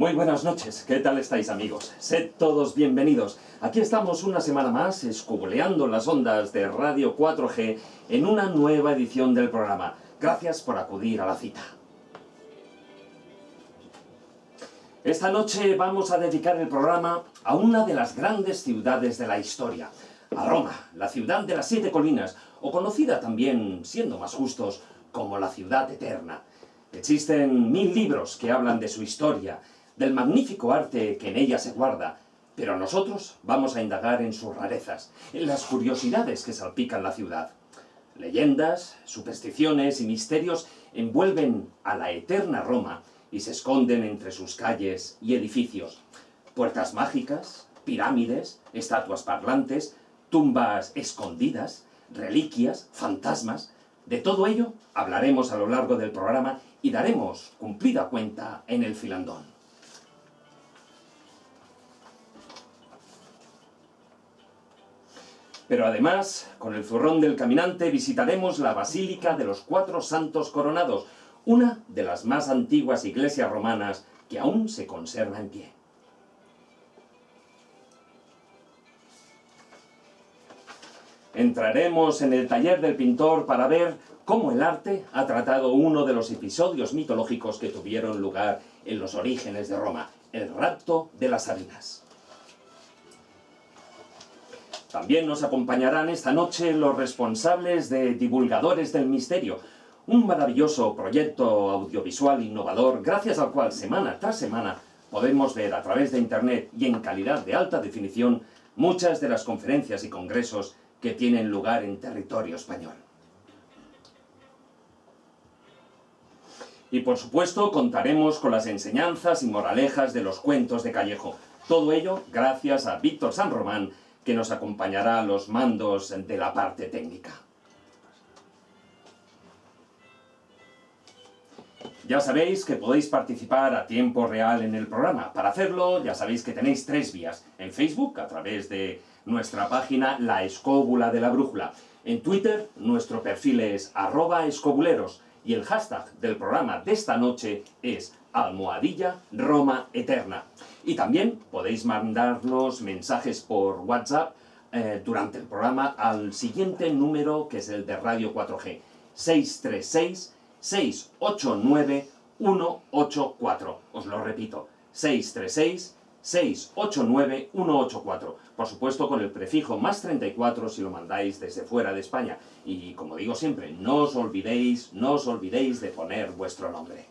Muy buenas noches, ¿qué tal estáis, amigos? Sed todos bienvenidos. Aquí estamos una semana más escuboleando las ondas de Radio 4G en una nueva edición del programa. Gracias por acudir a la cita. Esta noche vamos a dedicar el programa a una de las grandes ciudades de la historia, a Roma, la ciudad de las 7 colinas, o conocida también, siendo más justos, como la ciudad eterna. Existen 1000 libros que hablan de su historia, del magnífico arte que en ella se guarda, pero nosotros vamos a indagar en sus rarezas, en las curiosidades que salpican la ciudad. Leyendas, supersticiones y misterios envuelven a la eterna Roma y se esconden entre sus calles y edificios. Puertas mágicas, pirámides, estatuas parlantes, tumbas escondidas, reliquias, fantasmas. De todo ello hablaremos a lo largo del programa y daremos cumplida cuenta en el filandón. Pero además, con el zurrón del caminante, visitaremos la Basílica de los Cuatro Santos Coronados, una de las más antiguas iglesias romanas que aún se conserva en pie. Entraremos en el taller del pintor para ver cómo el arte ha tratado uno de los episodios mitológicos que tuvieron lugar en los orígenes de Roma, el rapto de las Sabinas. También nos acompañarán esta noche los responsables de Divulgadores del Misterio, un maravilloso proyecto audiovisual innovador gracias al cual semana tras semana podemos ver a través de internet y en calidad de alta definición muchas de las conferencias y congresos que tienen lugar en territorio español. Y por supuesto contaremos con las enseñanzas y moralejas de los cuentos de Callejo. Todo ello gracias a Víctor San Román, que nos acompañará a los mandos de la parte técnica. Ya sabéis que podéis participar a tiempo real en el programa. Para hacerlo, ya sabéis que tenéis 3 vías. En Facebook, a través de nuestra página La Escóbula de la Brújula. En Twitter, nuestro perfil es @escobuleros y el hashtag del programa de esta noche es #Roma Eterna. Y también podéis mandarnos mensajes por WhatsApp durante el programa al siguiente número, que es el de Radio 4G, 636-689-184. Os lo repito, 636-689-184. Por supuesto con el prefijo +34 si lo mandáis desde fuera de España. Y como digo siempre, no os olvidéis de poner vuestro nombre.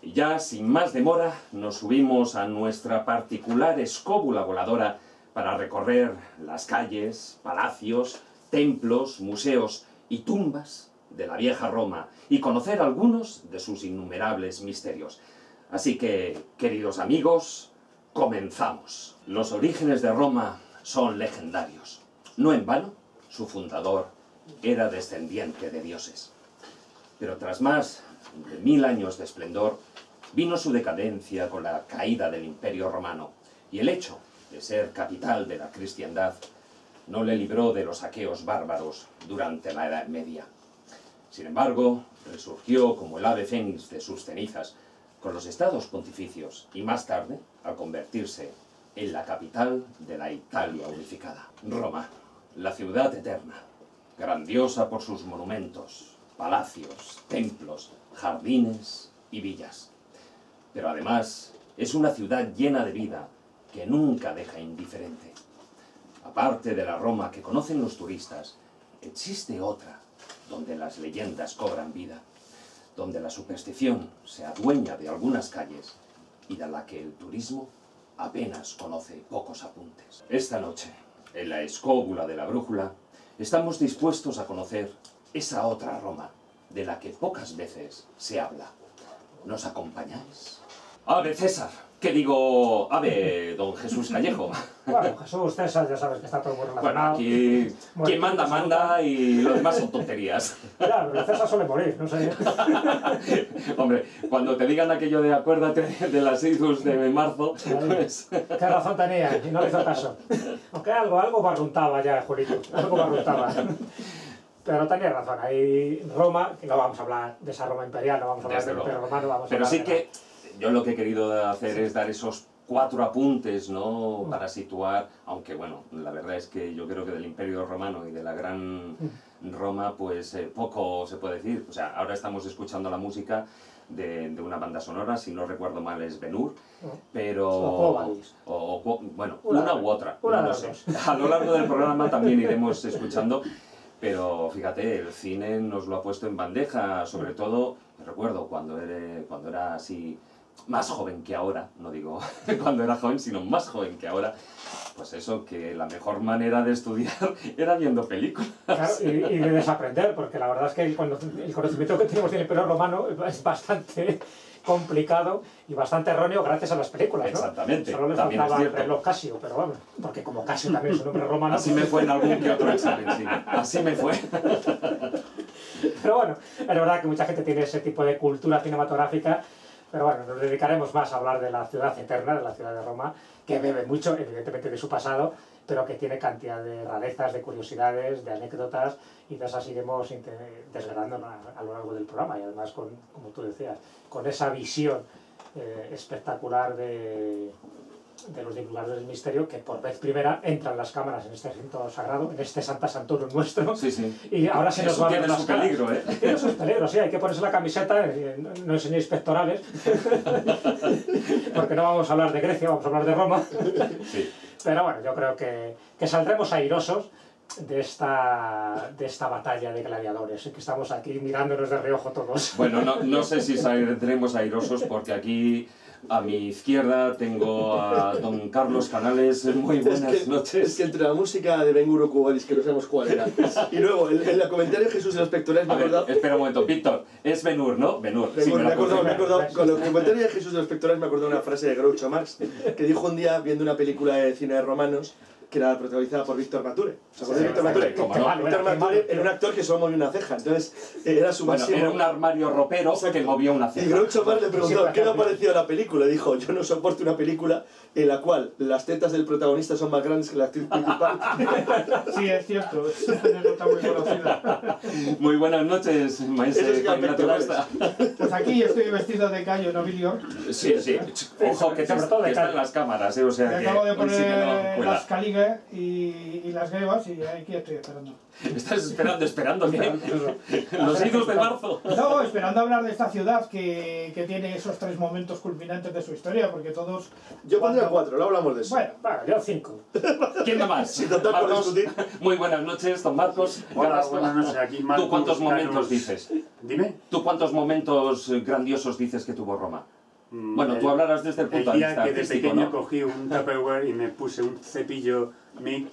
Y ya, sin más demora, nos subimos a nuestra particular escóbula voladora para recorrer las calles, palacios, templos, museos y tumbas de la vieja Roma y conocer algunos de sus innumerables misterios. Así que, queridos amigos, comenzamos. Los orígenes de Roma son legendarios. No en vano, su fundador era descendiente de dioses. Pero tras más de 1000 años de esplendor, vino su decadencia con la caída del Imperio Romano, y el hecho de ser capital de la cristiandad no le libró de los saqueos bárbaros durante la Edad Media. Sin embargo, resurgió como el ave fénix de sus cenizas con los estados pontificios y más tarde al convertirse en la capital de la Italia unificada. Roma, la ciudad eterna, grandiosa por sus monumentos, palacios, templos, jardines y villas. Pero además es una ciudad llena de vida que nunca deja indiferente. Aparte de la Roma que conocen los turistas, existe otra donde las leyendas cobran vida, donde la superstición se adueña de algunas calles y de la que el turismo apenas conoce pocos apuntes. Esta noche, en la Escóbula de la Brújula, estamos dispuestos a conocer esa otra Roma de la que pocas veces se habla. ¿Nos acompañáis? ¡Ave César! ¿Qué digo? ¡Ave don Jesús Callejo! Bueno, Jesús, César, ya sabes que está todo muy relacionado. Bueno, aquí quien manda, manda y lo demás son tonterías. Claro, pero César suele morir, no sé. Hombre, cuando te digan aquello de acuérdate de las idus de marzo, pues... Qué razón tenía y no le hizo caso. Aunque algo barruntaba ya, Julito, algo barruntaba. Pero tenías razón, ahí Roma, que no vamos a hablar de esa Roma imperial, no vamos a hablar Desde del luego. Imperio Romano, vamos a Pero hablar sí de que yo lo que he querido hacer es dar esos 4 apuntes, ¿no? Para situar, aunque bueno, la verdad es que yo creo que del Imperio Romano y de la gran Roma, pues poco se puede decir. O sea, ahora estamos escuchando la música de una banda sonora, si no recuerdo mal es Ben-Hur, pero... O Quo Vadis. Bueno, una u otra, una no de lo las sé. dos. A lo largo del programa también iremos escuchando, pero fíjate, el cine nos lo ha puesto en bandeja, sobre todo, recuerdo cuando era así, más joven que ahora, no digo cuando era joven, sino más joven que ahora, pues eso, que la mejor manera de estudiar era viendo películas. Claro, y de desaprender, porque la verdad es que el conocimiento que tenemos del Imperio Romano es bastante complicado y bastante erróneo gracias a las películas, ¿no? Exactamente, Solo le también es faltaba el cierto. reloj Casio, pero bueno, porque como Casio también es un nombre romano... Así me fue en algún que otro examen, sí. Así me fue. Pero bueno, es verdad que mucha gente tiene ese tipo de cultura cinematográfica, pero bueno, nos dedicaremos más a hablar de la ciudad eterna, de la ciudad de Roma, que bebe mucho, evidentemente, de su pasado, pero que tiene cantidad de rarezas, de curiosidades, de anécdotas, y de esas iremos desgranando a lo largo del programa, y además, como tú decías, con esa visión espectacular de los divulgadores del misterio, que por vez primera entran las cámaras en este recinto sagrado, en este Santa Santorum nuestro, Sí, sí. y ahora se nos Eso va a ver tiene las su caras. peligro, ¿eh? Tiene sus peligros, sí, hay que ponerse la camiseta, no enseñéis pectorales, porque no vamos a hablar de Grecia, vamos a hablar de Roma, Sí. pero bueno, yo creo que saldremos airosos de esta batalla de gladiadores, que estamos aquí mirándonos de reojo todos. Bueno, no sé si saldremos airosos porque aquí a mi izquierda tengo a don Carlos Canales. Muy buenas noches. Es que entre la música de Ben-Hur o Quo Vadis, que no sabemos cuál era, y luego en el comentario de Jesús de los pectorales me A he ver, acordado... espera un momento, Víctor, es Ben-Hur, ¿no? Ben-Hur, sí, Me he acordado, confirmo. con el comentario de Jesús de los pectorales me acordado una frase de Groucho Marx, que dijo un día, viendo una película de cine de romanos, que era protagonizada por Víctor Mature. ¿Se acuerdan de Víctor Mature? cómo no. Víctor Mature era un actor que solo movía una ceja, entonces era su Bueno, máximo... era un armario ropero que movía una Y ceja. Groucho Marx le preguntó, Sí, ¿qué le ha parecido la película? Y dijo, yo no soporto una película en la cual las tetas del protagonista son más grandes que la actriz principal. Sí, es cierto, es una anécdota muy conocida. Muy buenas noches, maestro Eso sí que Ignacio pectorales. Costa. Pues aquí estoy vestido de Cayo Nobilior. Sí, sí. Ojo, que sobre todo de están Cádiz. las cámaras, o Me sea que acabo de hoy sí que no poner cuela. las Caligas y las Gevas y aquí estoy esperando. Estás esperando que los idos de marzo. No, esperando hablar de esta ciudad que tiene esos 3 momentos culminantes de su historia, porque todos... Yo pondría cuando- 4, no hablamos de eso. Bueno, Bueno, yo 5. ¿Quién da más? Si total por Marcos, discutir. muy buenas noches, don Marcos. Hola, Carrasco. buenas noches, aquí Marcos. ¿Tú cuántos momentos Canus. dices? Dime. ¿Tú cuántos momentos grandiosos dices que tuvo Roma? Bueno, El- tú hablarás desde el punto El de día vista que de artístico, pequeño ¿no? cogí un Tupperware y me puse un cepillo MIG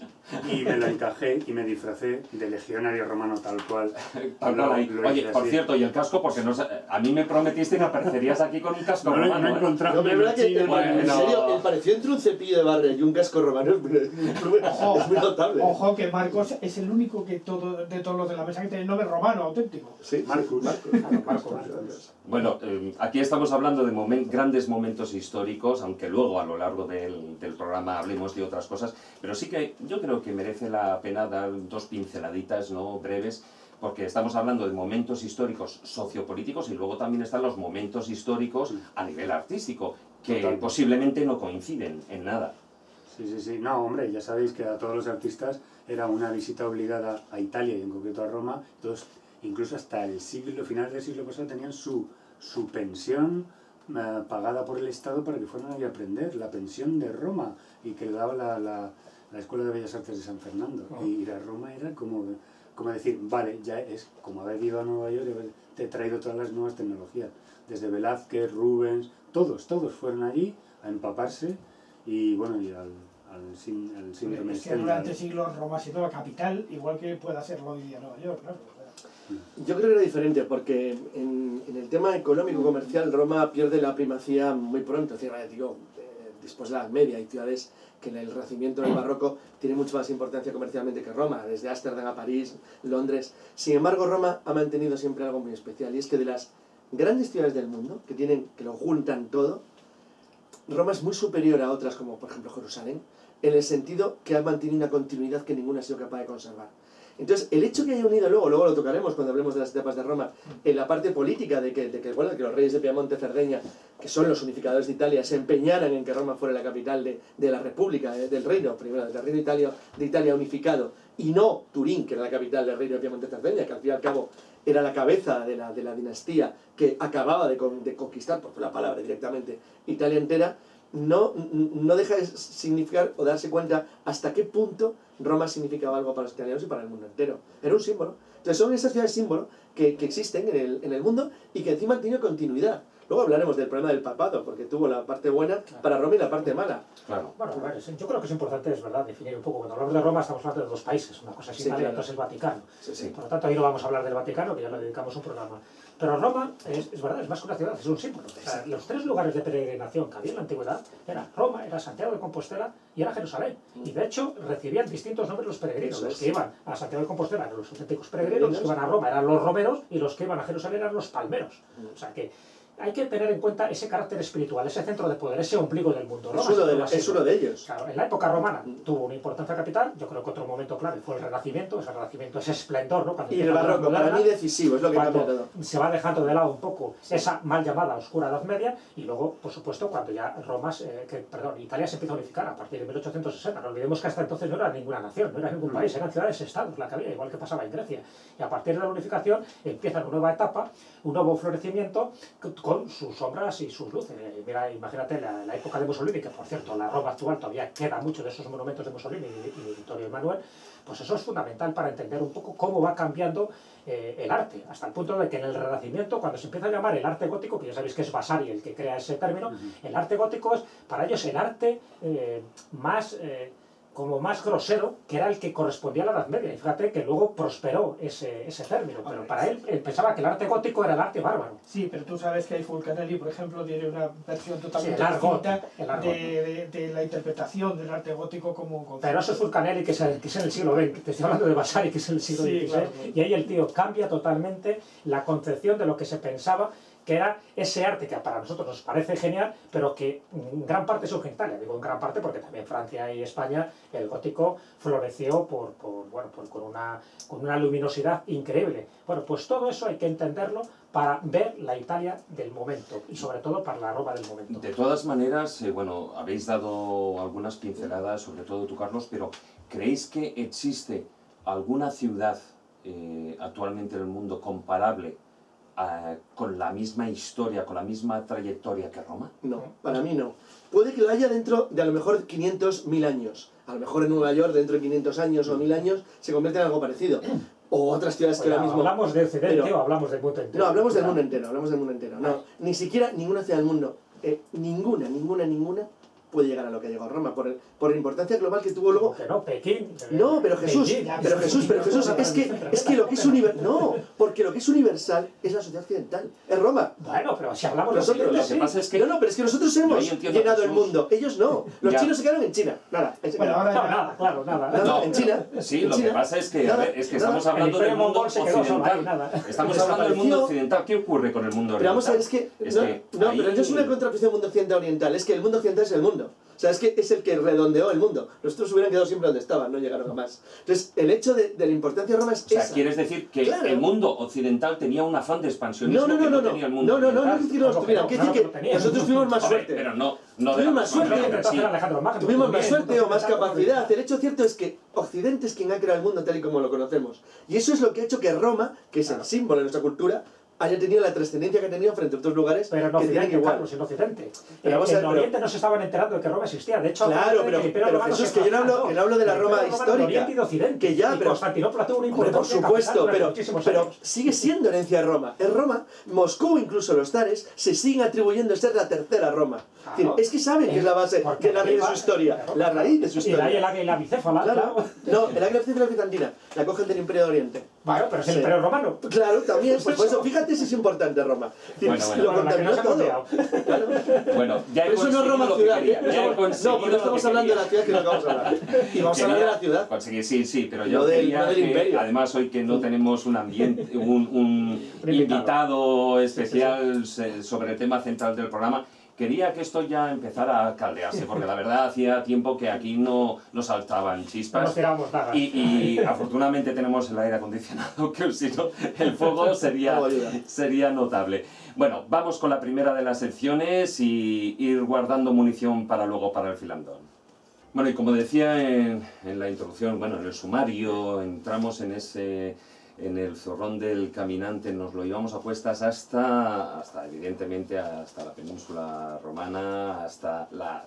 y me lo encajé y me disfracé de legionario romano tal cual. Tal cual ahí. Lo Oye, hice por así. cierto, ¿y el casco? Porque no sé, a mí me prometiste que aparecerías aquí con un casco No lo romano, he ¿eh? encontrado. No, pero es verdad que, China, Bueno. en serio, el parecido entre un cepillo de barrio y un casco romano es muy notable. ojo que Marcos es el único de todos los de la mesa que tiene el nombre romano auténtico. Sí, Marcus. Marcus. Bueno, aquí estamos hablando de grandes momentos históricos, aunque luego a lo largo del programa hablemos de otras cosas, pero sí que yo creo que merece la pena dar 2 pinceladitas, ¿no?, breves, porque estamos hablando de momentos históricos sociopolíticos y luego también están los momentos históricos a nivel artístico, que Total. posiblemente no coinciden en nada. Sí, sí, sí. No, hombre, ya sabéis que a todos los artistas era una visita obligada a Italia y en concreto a Roma. Todos, incluso hasta el final del siglo pasado, tenían su pensión pagada por el Estado para que fueran ahí a aprender, la pensión de Roma, y que le daba la Escuela de Bellas Artes de San Fernando. Y ir a Roma era como decir, vale, ya es como haber ido a Nueva York y te he traído todas las nuevas tecnologías. Desde Velázquez, Rubens, todos fueron allí a empaparse y bueno, y al síndrome Es que Stendhal. durante siglos Roma ha sido la capital, igual que puede hacerlo hoy día Nueva York, claro. Yo creo que era diferente porque en el tema económico-comercial Roma pierde la primacía muy pronto. Es decir, después de la Edad Media hay ciudades que en el Renacimiento, en el Barroco, tienen mucho más importancia comercialmente que Roma, desde Ámsterdam a París, Londres. Sin embargo, Roma ha mantenido siempre algo muy especial, y es que de las grandes ciudades del mundo, que lo juntan todo, Roma es muy superior a otras como, por ejemplo, Jerusalén, en el sentido que ha mantenido una continuidad que ninguna ha sido capaz de conservar. Entonces, el hecho que haya unido luego lo tocaremos cuando hablemos de las etapas de Roma, en la parte política de que los reyes de Piamonte, Cerdeña, que son los unificadores de Italia, se empeñaran en que Roma fuera la capital de la República, del reino, primero, del reino de Italia unificado, y no Turín, que era la capital del reino de Piamonte, Cerdeña, que al fin y al cabo era la cabeza de la dinastía que acababa de conquistar, por la palabra directamente, Italia entera. No deja de significar o darse cuenta hasta qué punto Roma significaba algo para los italianos y para el mundo entero. Era un símbolo. Entonces son esas ciudades símbolo que existen en el mundo y que encima han tenido continuidad. Luego hablaremos del problema del papado, porque tuvo la parte buena para Roma y la parte mala. Claro. Bueno, yo creo que es importante, es verdad, definir un poco. Cuando hablamos de Roma estamos hablando de dos países. Una cosa es Sí, Italia y claro. otra es el Vaticano. Sí. Por lo tanto, ahí no vamos a hablar del Vaticano, que ya le dedicamos un programa. Pero Roma, es verdad, es más que una ciudad, es un símbolo. O sea, los tres lugares de peregrinación que había en la antigüedad eran Roma, era Santiago de Compostela y era Jerusalén. Y de hecho, recibían distintos nombres los peregrinos. Eso Los es. que iban a Santiago de Compostela eran los auténticos peregrinos, los que iban a Roma eran los romeros y los que iban a Jerusalén eran los palmeros. O sea que hay que tener en cuenta ese carácter espiritual, ese centro de poder, ese ombligo del mundo. Roma Es uno de ellos. Claro, en la época romana tuvo una importancia capital. Yo creo que otro momento clave fue el Renacimiento, ese esplendor, ¿no? Cuando Y el empieza la barroco, para moderna, mí decisivo, es lo que cambia cuando todo. se va dejando de lado un poco esa mal llamada oscura Edad Media, y luego, por supuesto, cuando ya Italia se empieza a unificar a partir de 1860. No olvidemos que hasta entonces no era ninguna nación, no era ningún país, eran ciudades-estados la que había, igual que pasaba en Grecia. Y a partir de la unificación empieza una nueva etapa, un nuevo florecimiento con sus sombras y sus luces. Mira, imagínate la época de Mussolini, que por cierto, la Roma actual todavía queda mucho de esos monumentos de Mussolini y de Vittorio Emanuele. Pues eso es fundamental para entender un poco cómo va cambiando el arte, hasta el punto de que en el Renacimiento, cuando se empieza a llamar el arte gótico, que ya sabéis que es Vasari el que crea ese término, el arte gótico es para ellos el arte como más grosero, que era el que correspondía a la Edad Media. Y fíjate que luego prosperó ese término, pero para él pensaba que el arte gótico era el arte bárbaro. Sí, pero tú sabes que hay Fulcanelli, por ejemplo, tiene una versión totalmente el argot, distinta de la interpretación del arte gótico como concepto. Pero eso es Fulcanelli, que es en el siglo XX, te estoy hablando de Vasari, que es en el siglo XVI, claro. y ahí el tío cambia totalmente la concepción de lo que se pensaba que era ese arte que para nosotros nos parece genial, pero que en gran parte surge en Italia. Digo en gran parte porque también Francia y España el gótico floreció con una luminosidad increíble. Bueno, pues todo eso hay que entenderlo para ver la Italia del momento y sobre todo para la Roma del momento. De todas maneras, habéis dado algunas pinceladas, sobre todo tú, Carlos, pero ¿creéis que existe alguna ciudad actualmente en el mundo comparable con la misma historia, con la misma trayectoria que Roma? No, para mí no. Puede que lo haya dentro de a lo mejor 500, 1000 años. A lo mejor en Nueva York, dentro de 500 años o 1000 años, se convierte en algo parecido. O otras ciudades que ahora mismo... ¿Hablamos de Occidente o hablamos del mundo entero? No, hablamos del mundo entero, No, ni siquiera ninguna ciudad del mundo, ninguna puede llegar a lo que ha llegado Roma, por la importancia global que tuvo luego. Que no, Pekín. No, pero Jesús, es que lo que es universal, no, porque lo que es universal es la sociedad occidental, es Roma. Bueno, pero si hablamos Nosotros, de lo que pasa es que no, pero es que nosotros hemos yo entiendo, llenado el Jesús. mundo, ellos no. Los Ya. chinos se quedaron en China, nada. Bueno, ahora No, ya- nada, claro, nada. No, en China. Sí, en lo China. que pasa es que, Nada, estamos nada. hablando El del Imperio mundo mongol se quedó solo ahí, occidental. nada. Estamos hablando del mundo Desapareció. occidental. ¿Qué ocurre con el mundo Pero vamos a oriental? ver, es que no, ahí- pero no es una contraposición mundo occidental oriental, es que el mundo occidental es el mundo. O sea, es que es el que redondeó el mundo. Los otros hubieran quedado siempre donde estaban, no llegaron a más. Entonces, el hecho de la importancia de Roma es O sea, esa. ¿quieres decir que Claro. el mundo occidental tenía un afán de expansionismo No, que no tenía el mundo no, oriental? es decir que no los tuvieran, quiere decir que nosotros tuvimos más Hombre, suerte. pero no de la Tuvimos más misma suerte. manera, sí. Alejandro Magno. Tuvimos más Bien, suerte o más entonces, capacidad. El hecho cierto es que Occidente es quien ha creado el mundo tal y como lo conocemos. Y eso es lo que ha hecho que Roma, que es el símbolo de nuestra cultura, haya tenido la trascendencia que ha tenido frente a otros lugares Pero en que tienen Occidente, igual. Carlos, en Occidente. Pero vamos a ver, en Oriente no se estaban enterando de que Roma existía. De hecho, Claro, acuérdate que el Imperio pero Romano Jesús, se que yo no hablo- fragmentó. que no hablo de la El Roma Imperio Romano de histórica. Oriente y de Occidente. Que ya, y pero- Constantinopla tuvo una Hombre, por importancia supuesto, capital durante pero muchísimos años. sigue siendo herencia de Roma. Es Roma, Moscú, incluso los zares, se siguen atribuyendo ser la tercera Roma. Es decir, es que saben que es la base, Porque que es la raíz de su arriba- historia. La raíz de su Y de ahí historia. el águila y la bicéfala. Claro. No, el águila bicéfala bizantina, la cogen del Imperio de Oriente. Bueno, pero es el Sí. Imperio Romano. Claro, también, pues por eso, fíjate si es importante Roma. Es decir, Bueno, lo Bueno, la que contaminó nos hemos todo. liado. Claro. Bueno, ya he Pero eso no es conseguido Roma lo que ciudad, quería, ya he no, conseguido porque no lo estamos que hablando de quería. la ciudad que no acabamos de hablar. Y vamos a hablar de la ciudad. Conseguir, sí, pero No yo del- quería no del que, imperio. además hoy que no tenemos un ambiente, un invitado especial sobre el tema central del programa, Quería que esto ya empezara a caldearse, porque la verdad hacía tiempo que aquí no saltaban No chispas. nos tiramos nada. Y afortunadamente tenemos el aire acondicionado, que si no el fuego sería notable. Bueno, vamos con la primera de las secciones y ir guardando munición para luego para el filandón. Bueno, y como decía en la introducción, bueno, en el sumario, entramos en el Zorrón del Caminante, nos lo llevamos a cuestas hasta evidentemente, hasta la península romana, hasta la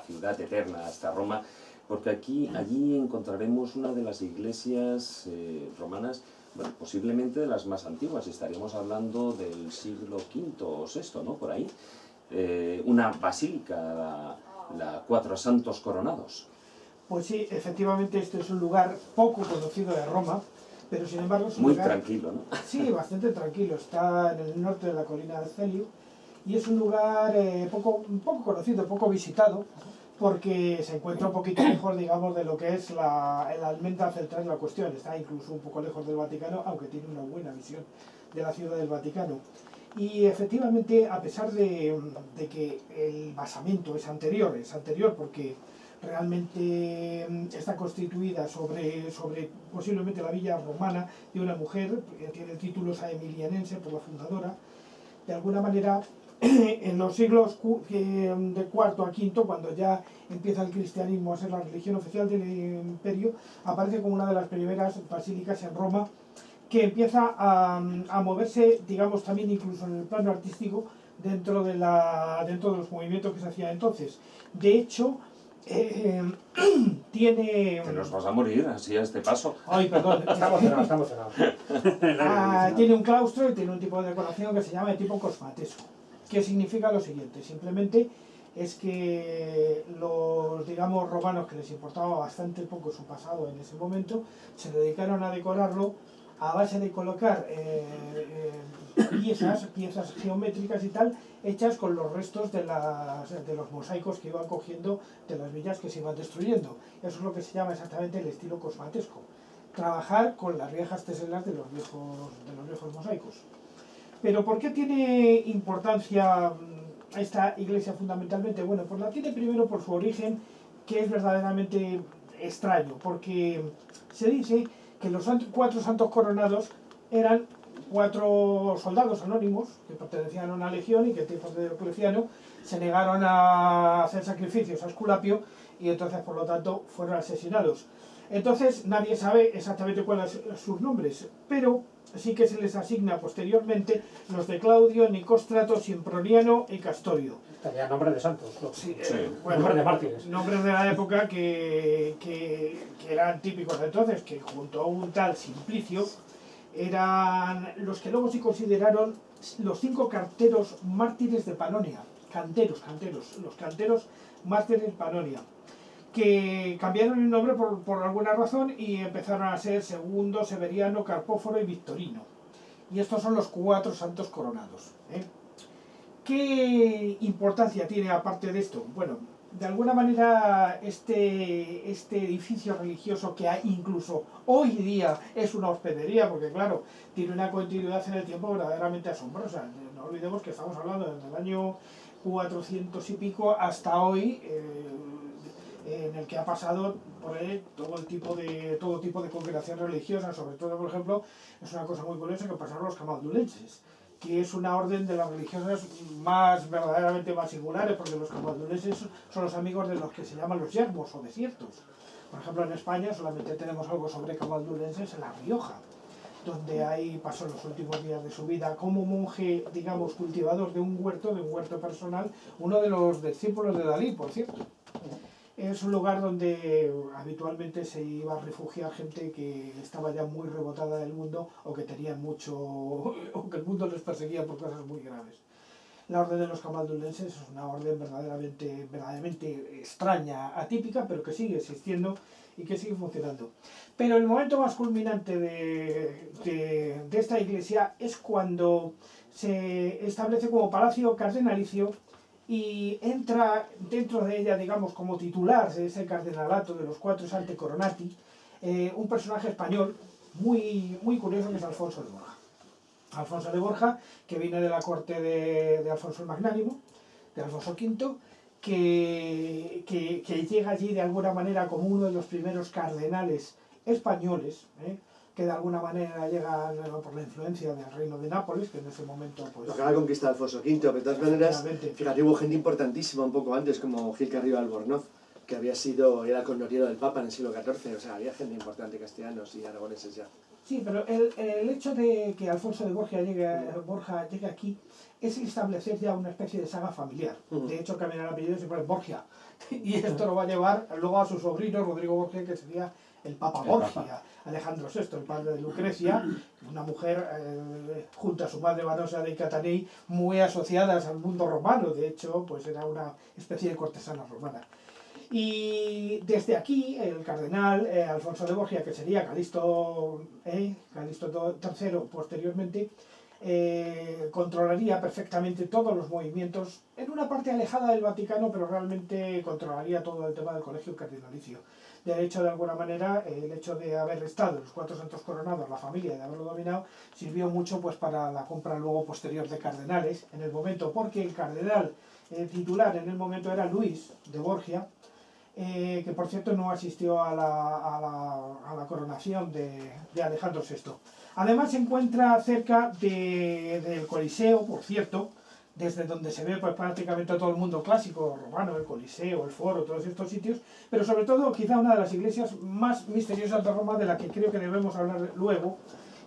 ciudad eterna, hasta Roma, porque allí encontraremos una de las iglesias romanas, bueno, posiblemente de las más antiguas, estaríamos hablando del siglo V o VI, ¿no? Por ahí, una basílica, la Cuatro Santos Coronados. Pues sí, efectivamente este es un lugar poco conocido de Roma, pero sin embargo es un muy lugar... tranquilo, ¿no? Sí, bastante tranquilo. Está en el norte de la colina del Celio y es un lugar poco conocido, poco visitado, porque se encuentra un poquito lejos, digamos, de lo que es el almendra central de la cuestión. Está incluso un poco lejos del Vaticano, aunque tiene una buena visión de la ciudad del Vaticano. Y efectivamente, a pesar de que el basamento es anterior porque realmente está constituida sobre posiblemente la villa romana de una mujer, que tiene títulos a emilianense por la fundadora. De alguna manera, en los siglos de cuarto a quinto, cuando ya empieza el cristianismo a ser la religión oficial del imperio, aparece como una de las primeras basílicas en Roma, que empieza a moverse, digamos, también incluso en el plano artístico, dentro de los movimientos que se hacían entonces. De hecho, tiene... Que nos vas a morir así a este paso. Ay, perdón. Está emocionado. Tiene un claustro y tiene un tipo de decoración que se llama de tipo cosmatesco, que significa lo siguiente: simplemente es que los, digamos, romanos, que les importaba bastante poco su pasado en ese momento, se dedicaron a decorarlo a base de colocar piezas geométricas y tal, hechas con los restos de los mosaicos que iban cogiendo de las villas que se iban destruyendo. Eso es lo que se llama exactamente el estilo cosmatesco. Trabajar con las viejas teselas de los viejos mosaicos. Pero ¿por qué tiene importancia esta iglesia fundamentalmente? Bueno, pues la tiene primero por su origen, que es verdaderamente extraño, porque se dice que los cuatro santos coronados eran 4 soldados anónimos que pertenecían a una legión y que en tiempos de Diocleciano se negaron a hacer sacrificios a Esculapio y entonces, por lo tanto, fueron asesinados. Entonces nadie sabe exactamente cuáles son sus nombres, pero sí que se les asigna posteriormente los de Claudio, Nicóstrato, Simproniano y Castorio. Tenía nombre de santos, ¿no? Sí, bueno, nombre de mártires. Nombres de la época que eran típicos de entonces, que junto a un tal Simplicio eran los que luego se consideraron los 5 canteros mártires de Panonia. Los canteros mártires de Panonia, que cambiaron el nombre por alguna razón y empezaron a ser Segundo, Severiano, Carpóforo y Victorino. Y estos son los 4 santos coronados. ¿Qué importancia tiene aparte de esto? Bueno, de alguna manera este edificio religioso, que incluso hoy día es una hospedería, porque claro, tiene una continuidad en el tiempo verdaderamente asombrosa. No olvidemos que estamos hablando desde el año 400 y pico hasta hoy, en el que ha pasado por él todo tipo de congregación religiosa. Sobre todo, por ejemplo, es una cosa muy curiosa que pasaron los camaldulenses, que es una orden de las religiosas verdaderamente más singulares, porque los camaldulenses son los amigos de los que se llaman los yermos o desiertos. Por ejemplo, en España solamente tenemos algo sobre camaldulenses en La Rioja, donde ahí pasó los últimos días de su vida como monje, digamos, cultivador de un huerto personal, uno de los discípulos de Dalí, por cierto. Es un lugar donde habitualmente se iba a refugiar gente que estaba ya muy rebotada del mundo o que tenían o que el mundo les perseguía por cosas muy graves. La orden de los camaldulenses es una orden verdaderamente extraña, atípica, pero que sigue existiendo y que sigue funcionando. Pero el momento más culminante de esta iglesia es cuando se establece como palacio cardenalicio y entra dentro de ella, digamos, como titular de ese cardenalato de los 4 Santi Coronati, un personaje español muy curioso, que es Alfonso de Borja. Alfonso de Borja, que viene de la corte de Alfonso el Magnánimo, de Alfonso V, que llega allí de alguna manera como uno de los primeros cardenales españoles, que de alguna manera llegan por la influencia del reino de Nápoles, que en ese momento pues... Lo que va a conquistar Alfonso V, pero de todas maneras, efectivamente. fíjate, hubo gente importantísima un poco antes, como Gil Carrillo Albornoz, que era cornoriero del Papa en el siglo XIV, o sea, había gente importante, castellanos y aragoneses ya. Sí, pero el hecho de que Alfonso de Borja llegue aquí es establecer ya una especie de saga familiar. De hecho, cambian el apellido y se pone Borgia. Y esto lo va a llevar luego a su sobrino, Rodrigo Borgia, que sería el Papa Borgia, Alejandro VI, el padre de Lucrecia, una mujer junto a su madre Vanosa de Catanei, muy asociadas al mundo romano. De hecho, pues era una especie de cortesana romana. Y desde aquí, el cardenal Alfonso de Borgia, que sería Calixto III posteriormente, controlaría perfectamente todos los movimientos, en una parte alejada del Vaticano, pero realmente controlaría todo el tema del colegio cardinalicio. De hecho, de alguna manera, el hecho de haber estado en los 4 santos coronados, la familia, y de haberlo dominado, sirvió mucho pues, para la compra luego posterior de cardenales en el momento, porque el cardenal titular en el momento era Luis de Borgia, que por cierto no asistió a la coronación de Alejandro VI. Además se encuentra cerca del Coliseo, por cierto, desde donde se ve pues, prácticamente todo el mundo clásico romano, el Coliseo, el Foro, todos estos sitios, pero sobre todo quizá una de las iglesias más misteriosas de Roma, de la que creo que debemos hablar luego,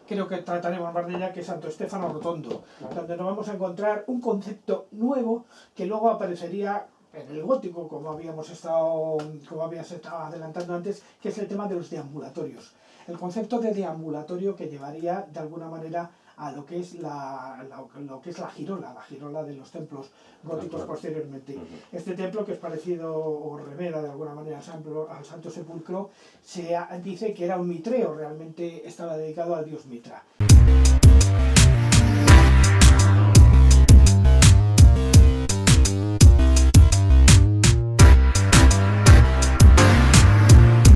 creo que trataremos más de ella, que es Santo Stefano Rotondo, donde nos vamos a encontrar un concepto nuevo que luego aparecería en el gótico, como habíamos estado adelantando antes, que es el tema de los deambulatorios. El concepto de deambulatorio que llevaría de alguna manera a lo que es la girola de los templos góticos posteriormente. Este templo, que es parecido o remera de alguna manera al Santo Sepulcro, se dice que era un mitreo, realmente estaba dedicado al dios Mitra.